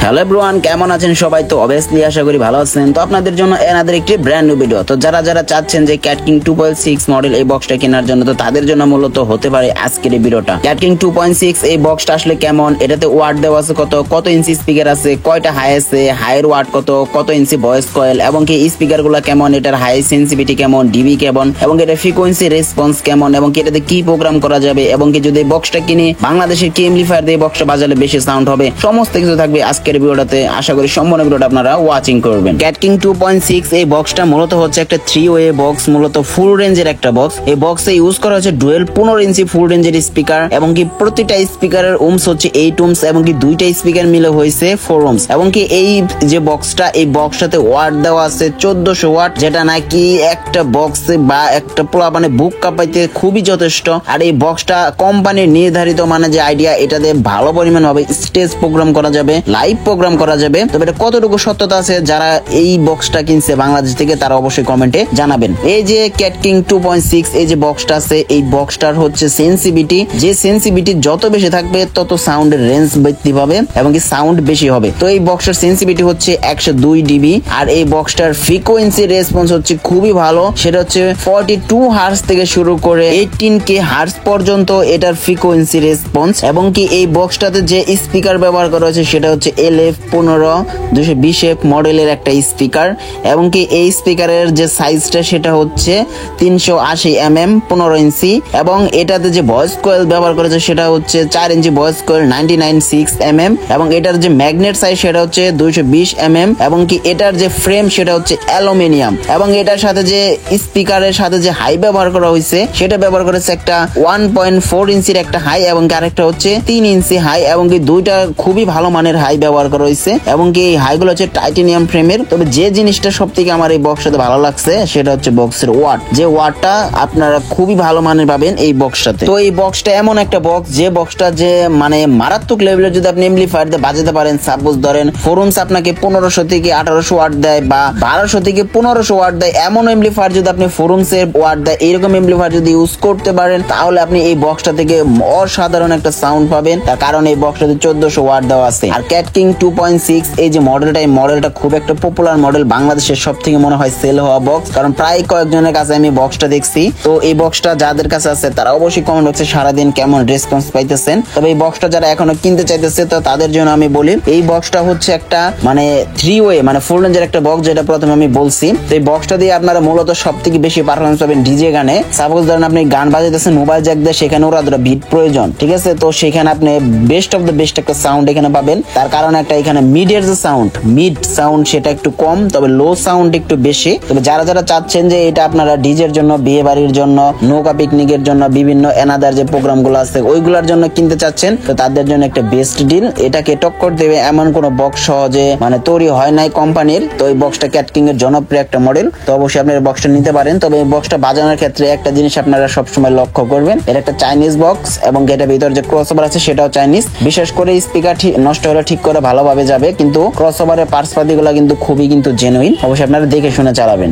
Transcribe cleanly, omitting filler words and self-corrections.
Hello everyone, কেমন আছেন সবাই? তো অবভিয়াসলি আশা করি ভালো আছেন। তো আপনাদের জন্য এনাদের একটি ব্র্যান্ড নিউ ভিডিও। তো যারা যারা চাচ্ছেন যে ক্যাট কিং 2.6 মডেল এই বক্সটা কেনার জন্য, তো তাদের জন্য মূলত হতে পারে আজকের এই ভিডিওটা। ক্যাট কিং 2.6 এই বক্সটা আসলে কেমন, এটাতে ওয়াট দেওয়া আছে কত ইঞ্চি স্পিকার আছে, কয়টা হাই আছে, হাইয়ের ওয়াট কত ইঞ্চি ভয়েস কয়েল, এবং কি স্পিকার গুলা কেমন, এটার হাই সেন্সিটিভিটি কেমন, ডিবি কেমন, এবং এটার ফ্রিকোয়েন্সি রেসপন্স কেমন, এবং কি এটাতে কি প্রোগ্রাম করা যাবে, এবং কি যদি বক্সটা কিনে বাংলাদেশের কি এমপ্লিফায়ার দিয়ে বক্সটা বাজালে বেশি সাউন্ড হবে, সমস্ত কিছু থাকবে আজকের ভিডিওটাতে। আশা করি সম্পূর্ণ ভিডিওটা আপনারা ওয়াচিং করবেন। ক্যাট কিং 2.6 এই বক্সটা মূলত হচ্ছে একটা 3 ওয়ে বক্স, মূলত ফুল রেঞ্জের একটা বক্স। এই বক্সে ইউজ করা হচ্ছে ডুয়েল 15 ইঞ্চি ফুল রেঞ্জের স্পিকার, এবং কি প্রতিটা স্পিকারের ওমস হচ্ছে 8 ওমস, এবং কি দুইটা স্পিকার মিলে হয়েছে 4 ওমস, এবং কি এই যে বক্সটা, এই বক্সটাতে ওয়াট দেওয়া আছে 1400 ওয়াট, যেটা নাকি একটা বক্সে বা একটা পোলা মানে বুক কাঁপাইতে খুবই যথেষ্ট। আর এই বক্সটা কোম্পানির নির্ধারিত মানে যে আইডিয়া, এটাতে ভালো পরিমাণ ভাবে স্টেজ প্রোগ্রাম করা যাবে, লাইভ প্রোগ্রাম করা যাবে। তবে এটা কতটুকু সত্যতা আছে, যারা এই বক্সটা কিনছে বাংলাদেশ থেকে তারা অবশ্যই কমেন্টে জানাবেন। এই যে ক্যাট কিং 2.6 এই যে বক্সটা আছে, এই বক্সটার হচ্ছে সেন্সিটিভিটি, যে সেন্সিটিভিটি যত বেশি থাকবে তত সাউন্ডের রেঞ্জ বৃদ্ধি পাবে এবং কি সাউন্ড বেশি হবে। তো এই বক্সটার সেন্সিটিভিটি হচ্ছে 102 ডিবি, আর এই বক্সটার ফ্রিকোয়েন্সি রেসপন্স হচ্ছে খুবই ভালো, সেটা হচ্ছে 42 হার্জ থেকে শুরু করে 18K হার্জ পর্যন্ত এটার ফ্রিকোয়েন্সি রেসপন্স। এবং কি এই বক্সটাতে যে স্পিকার ব্যবহার করা হয়েছে সেটা হচ্ছে LF15220 মডেলের একটা স্পিকার, এবং কি এই স্পিকারের যে সাইজটা সেটা হচ্ছে 380mm 15 ইঞ্চি, এবং এটাতে যে ভয়েস কয়েল ব্যবহার করেছে সেটা হচ্ছে 4 ইঞ্চি ভয়েস কয়েল 996mm, এবং এটার যে ম্যাগনেট সাইজ সেটা হচ্ছে 220mm, এবং কি এটার যে ফ্রেম সেটা হচ্ছে অ্যালুমিনিয়াম, এবং এটার সাথে যে স্পিকারের সাথে যে হাই ব্যবহার করা হয়েছে সেটা ব্যবহার করেছে একটা 1.4 ইঞ্চির একটা হাই, এবং আরেকটা হচ্ছে 3 ইঞ্চি হাই, এবং কি দুইটা খুবই ভালো মানের হাই ব্যবহার করা হয়েছে, এবং কি এই হাইগুলো হচ্ছে টাইটানিয়াম ফ্রেমের। তবে যে জিনিসটা সব থেকে আমার এই বক্সটাতে ভালো লাগছে সেটা হচ্ছে বক্সের ওয়াট, যে ওয়াটটা আপনারা খুবই ভালো মানের পাবেন এই বক্সটাতে। তো এই বক্সটা এমন একটা বক্স, যে বক্সটা যে মানে মারাত্মক লেভেলের যদি আপনি এমপ্লিফায়ার দিয়ে বাজাতে পারেন, সাপোজ ধরেন ফোরুমস আপনাকে 1500 থেকে 1800 ওয়াট দেয় বা 1200 থেকে 1500 ওয়াট দেয়, এমন এমপ্লিফায়ার যদি আপনি ফোরুমসের ওয়াট দেয়, এইরকম এমপ্লিফায়ার যদি ইউজ করতে পারেন, তাহলে আপনি এই বক্সটা থেকে অসাধারণ একটা সাউন্ড পাবেন, তার কারণ এই বক্সটাতে 1400 ওয়াট দেওয়া আছে। আর ক্যাট কিং 2.6 এই যে মডেলটা, এই মডেলটা খুব একটা পপুলার মডেল, বাংলাদেশের সব থেকে মনে হয় সেল হওয়া বক্স, কারণ প্রায় কয়েকজনের কাছে আমি বক্সটা দেখছি। তো এই বক্সটা যাদের কাছে আছে তারা অবশ্যই কমেন্ট বক্সে সারাদিন কেমন রেসপন্স পাইতেছেন। তবে এই বক্সটা যারা এখনো কিনতে চাইতেছে, তো তাদের জন্য আমি বলি, এই বক্সটা হচ্ছে একটা মানে 3 ওয়ে মানে ফুল রেঞ্জের একটা বক্স, যেটা প্রথমে আমি বলছি। তো এই বক্সটা দিয়ে আপনারা মূলত সব থেকে বেশি পারফরমেন্স পাবেন ডিজে গানে। সাপোজ ধরেন আপনি গান বাজাইতেছেন মোবাইল জ্যাক দিয়ে, সেখানে ওরা বিট প্রয়োজন, ঠিক আছে, তো সেখানে আপনি বেস্ট অফ দ্য বেস্ট একটা সাউন্ড এখানে পাবেন। তার কারণ একটা এখানে মিডের যে সাউন্ড, মিড সাউন্ড সেটা একটু কম, তবে লো সাউন্ড একটু বেশি। তবে যারা যারা চাচ্ছেন যে এটা আপনারা ডিজের জন্য, বিয়ে বাড়ির জন্য, নৌকা পিকনিকের জন্য, বিভিন্ন এনাদার যে প্রোগ্রাম গুলো আছে ওইগুলোর জন্য কিনতে চাচ্ছেন, তো তাদের জন্য একটা বেস্ট ডিল। এটাকে টক্কর দেবে এমন কোন বক্স সহজে মানে তৈরি হয় নাই কোম্পানির। তো এই বক্সটা ক্যাট কিং এর জনপ্রিয় একটা মডেল, তো অবশ্যই আপনারা বক্সটা নিতে পারেন। তবে এই বক্সটা বাজানোর ক্ষেত্রে একটা জিনিস আপনারা সবসময় লক্ষ্য করবেন, এটা একটা চাইনিজ বক্স, এবং এটার ভিতর যে ক্রসওভার আছে সেটাও চাইনিজ। বিশেষ করে স্পিকার নষ্ট হলে ঠিক করে ভালোভাবে যাবে, কিন্তু ক্রসওভারের পার্টস পাতি গুলা কিন্তু খুবই কিন্তু জেনুইন। অবশ্যই আপনারা দেখে শুনে চালাবেন।